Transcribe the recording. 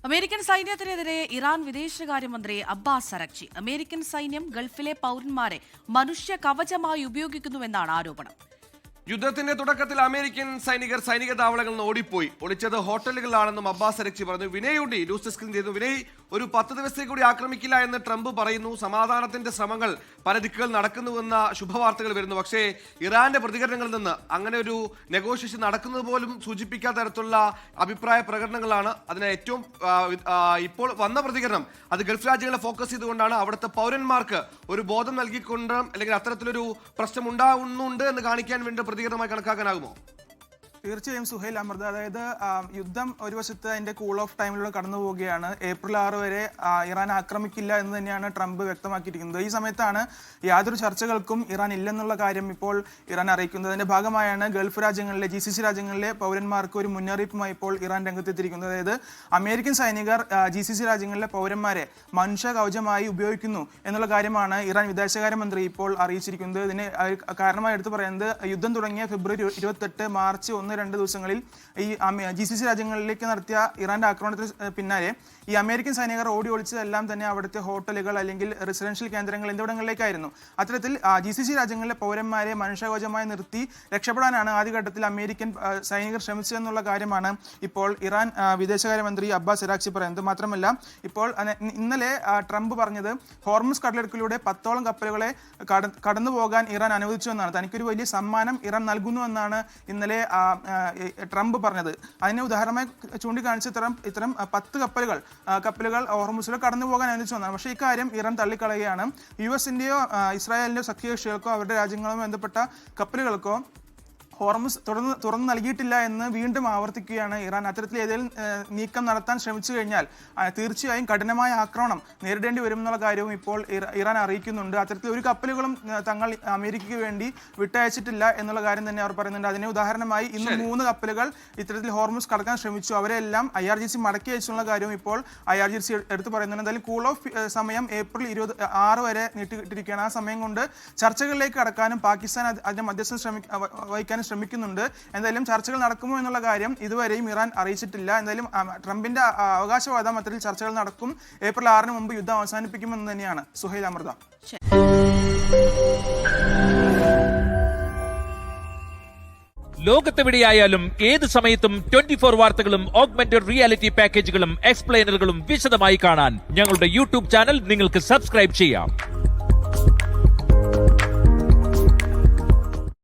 American സൈന്യത്തിനെതിരെ Iran വിദേശകാര്യമന്ത്രി Abbas Araghchi. American സൈന്യം ഗൾഫിലെ പൗരന്മാരെ മനുഷ്യ കവചമായി ഉപയോഗിക്കുന്നുവെന്നാണ് ആരോപണം. യുദ്ധത്തിന്റെ തുടക്കത്തിൽ അമേരിക്കൻ സൈനികർ സൈനിക താവളങ്ങളിൽ നിന്ന് ഓടിപ്പോയി. ഒളിച്ചത് ഹോട്ടലുകളിലാണെന്നും അബ്ബാസ് അരഗ്ചി പറഞ്ഞു. വിനയുണ്ട് ന്യൂസ് ഡെസ്കിൽ ചെയ്തു. വിനയ്, ഒരു 10 ദിവസത്തേക്ക് കൂടി ആക്രമിക്കില്ല എന്ന് ട്രംപ് പറയുന്നു. സമാധാനത്തിന്റെ ശ്രമങ്ങൾ പല ദിക്കുകൾ നടക്കുന്നുവെന്ന ശുഭവാർത്തകൾ വരുന്നു. പക്ഷേ ഇറാന്റെ പ്രതികരണങ്ങളിൽ നിന്ന് അങ്ങനെ ഒരു നെഗോഷിയേഷൻ നടക്കുന്നത് പോലും സൂചിപ്പിക്കാത്ത തരത്തിലുള്ള അഭിപ്രായ പ്രകടനങ്ങളാണ്. അതിന് ഏറ്റവും ഇപ്പോൾ വന്ന പ്രതികരണം അത് ഗൾഫ് രാജ്യങ്ങളെ ഫോക്കസ് ചെയ്തുകൊണ്ടാണ്. അവിടുത്തെ പൗരന്മാർക്ക് ഒരു ബോധം നൽകിക്കൊണ്ട് അല്ലെങ്കിൽ അത്തരത്തിലൊരു പ്രശ്നം ഉണ്ടാകുന്നുണ്ട് എന്ന് കാണിക്കാൻ വേണ്ടി പ്രതികരണമായി കണക്കാക്കാനാകുമോ? തീർച്ചയായും സുഹൈൽ അമൃത, അതായത് യുദ്ധം ഒരു വശത്ത് അതിന്റെ കൂൾ ഓഫ് ടൈമിലൂടെ കടന്നു പോവുകയാണ്. ഏപ്രിൽ 6 വരെ ഇറാൻ ആക്രമിക്കില്ല എന്ന് തന്നെയാണ് ട്രംപ് വ്യക്തമാക്കിയിരിക്കുന്നത്. ഈ സമയത്താണ് യാതൊരു ചർച്ചകൾക്കും ഇറാൻ ഇല്ലെന്നുള്ള കാര്യം ഇപ്പോൾ ഇറാൻ അറിയിക്കുന്നത്. അതിന്റെ ഭാഗമായാണ് ഗൾഫ് രാജ്യങ്ങളിലെ GCC രാജ്യങ്ങളിലെ പൗരന്മാർക്ക് ഒരു മുന്നറിയിപ്പുമായി ഇപ്പോൾ ഇറാൻ രംഗത്തെത്തിയിരിക്കുന്നത്. അതായത് അമേരിക്കൻ സൈനികർ GCC രാജ്യങ്ങളിലെ പൗരന്മാരെ മനുഷ്യ കവചമായി ഉപയോഗിക്കുന്നു എന്നുള്ള കാര്യമാണ് ഇറാൻ വിദേശകാര്യമന്ത്രി ഇപ്പോൾ അറിയിച്ചിരിക്കുന്നത്. ഇതിന് കാരണമായി എടുത്തു പറയുന്നത് യുദ്ധം തുടങ്ങിയ ഫെബ്രുവരി 28, മാർച്ച് 1-2 ദിവസങ്ങളിൽ ഈ GCC രാജ്യങ്ങളിലേക്ക് നടത്തിയ ഇറാന്റെ ആക്രമണത്തിന് പിന്നാലെ ഈ അമേരിക്കൻ സൈനികർ ഓടി ഒളിച്ചതെല്ലാം തന്നെ അവിടുത്തെ ഹോട്ടലുകൾ അല്ലെങ്കിൽ റെസിഡൻഷ്യൽ കേന്ദ്രങ്ങൾ എന്നിവിടങ്ങളിലേക്കായിരുന്നു. അത്തരത്തിൽ GCC രാജ്യങ്ങളിലെ പൗരന്മാരെ മനുഷ്യകവചമായി നിർത്തി രക്ഷപ്പെടാനാണ് ആദ്യഘട്ടത്തിൽ അമേരിക്കൻ സൈനികർ ശ്രമിച്ചതെന്നുള്ള കാര്യമാണ് ഇപ്പോൾ ഇറാൻ വിദേശകാര്യമന്ത്രി അബ്ബാസ് അരാഗ്ചി പറയുന്നത്. മാത്രമല്ല ഇപ്പോൾ ഇന്നലെ ട്രംപ് പറഞ്ഞത് ഹോർമുസ് കടലിടുക്കിലൂടെ 10ഓളം കപ്പലുകളെ കടന്നു പോകാൻ ഇറാൻ അനുവദിച്ചു എന്നാണ്. തനിക്കൊരു വലിയ സമ്മാനം ഇറാൻ നൽകുന്നുവെന്നാണ് ഇന്നലെ ട്രംപ് പറഞ്ഞത്. അതിനെ ഉദാഹരണമായി ചൂണ്ടിക്കാണിച്ച് ഇത്തരം 10 കപ്പലുകൾ ഹോർമുസിൽ കടന്നു പോകാൻ അനുവദിച്ചു വന്നതാണ്. പക്ഷേ ഇക്കാര്യം ഇറാൻ തള്ളിക്കളയുകയാണ്. US-ന്റെയോ ഇസ്രായേലിന്റെയോ സഖ്യകക്ഷികൾക്കോ അവരുടെ രാജ്യങ്ങളുമായി ബന്ധപ്പെട്ട കപ്പലുകൾക്കോ ഹോർമുസ് തുറന്നു നൽകിയിട്ടില്ല എന്ന് വീണ്ടും ആവർത്തിക്കുകയാണ് ഇറാൻ. അത്തരത്തിൽ ഏതെങ്കിലും നീക്കം നടത്താൻ ശ്രമിച്ചു കഴിഞ്ഞാൽ തീർച്ചയായും കഠിനമായ ആക്രമണം നേരിടേണ്ടി വരും എന്നുള്ള കാര്യവും ഇപ്പോൾ ഇറാൻ അറിയിക്കുന്നുണ്ട്. അത്തരത്തിൽ ഒരു കപ്പലുകളും തങ്ങൾ അമേരിക്കയ്ക്ക് വേണ്ടി വിട്ടയച്ചിട്ടില്ല എന്നുള്ള കാര്യം തന്നെ അവർ പറയുന്നുണ്ട്. അതിന് ഉദാഹരണമായി ഇന്ന് 3 കപ്പലുകൾ ഇത്തരത്തിൽ ഹോർമുസ് കടക്കാൻ ശ്രമിച്ചു. അവരെല്ലാം IRGC മടക്കി അയച്ചുള്ള കാര്യവും ഇപ്പോൾ IRGC എടുത്തു പറയുന്നുണ്ട്. എന്തായാലും കൂൾ ഓഫ് സമയം ഏപ്രിൽ 26 വരെ നീട്ടിയിട്ടിരിക്കുകയാണ്. ആ സമയം കൊണ്ട് ചർച്ചകളിലേക്ക് കടക്കാനും പാകിസ്ഥാൻ അതിന്റെ മധ്യസ്ഥം വഹിക്കാനും ശ്രമിക്കുന്നുണ്ട്. എന്തായാലും ചർച്ചകൾ നടക്കുമോ എന്നുള്ള കാര്യം ഇതുവരെയും ഇറാൻ അറിയിച്ചിട്ടില്ല. എന്തായാലും ട്രംപിന്റെ അവകാശവാദം അത്തരത്തിൽ ചർച്ചകൾ നടക്കും. ഏപ്രിൽ 6 മുമ്പ് യുദ്ധം അവസാനിപ്പിക്കുമെന്ന് തന്നെയാണ്. സുഹൈൽ അമൃത. ലോകത്തെവിടെയായാലും ഏത് സമയത്തും 24 വാർത്തകളും ഓഗ്മെന്റഡ് റിയാലിറ്റി പാക്കേജുകളും എക്സ്പ്ലെയിനറുകളും വിശദമായി കാണാൻ ഞങ്ങളുടെ YouTube ചാനൽ നിങ്ങൾക്ക് സബ്സ്ക്രൈബ് ചെയ്യാം.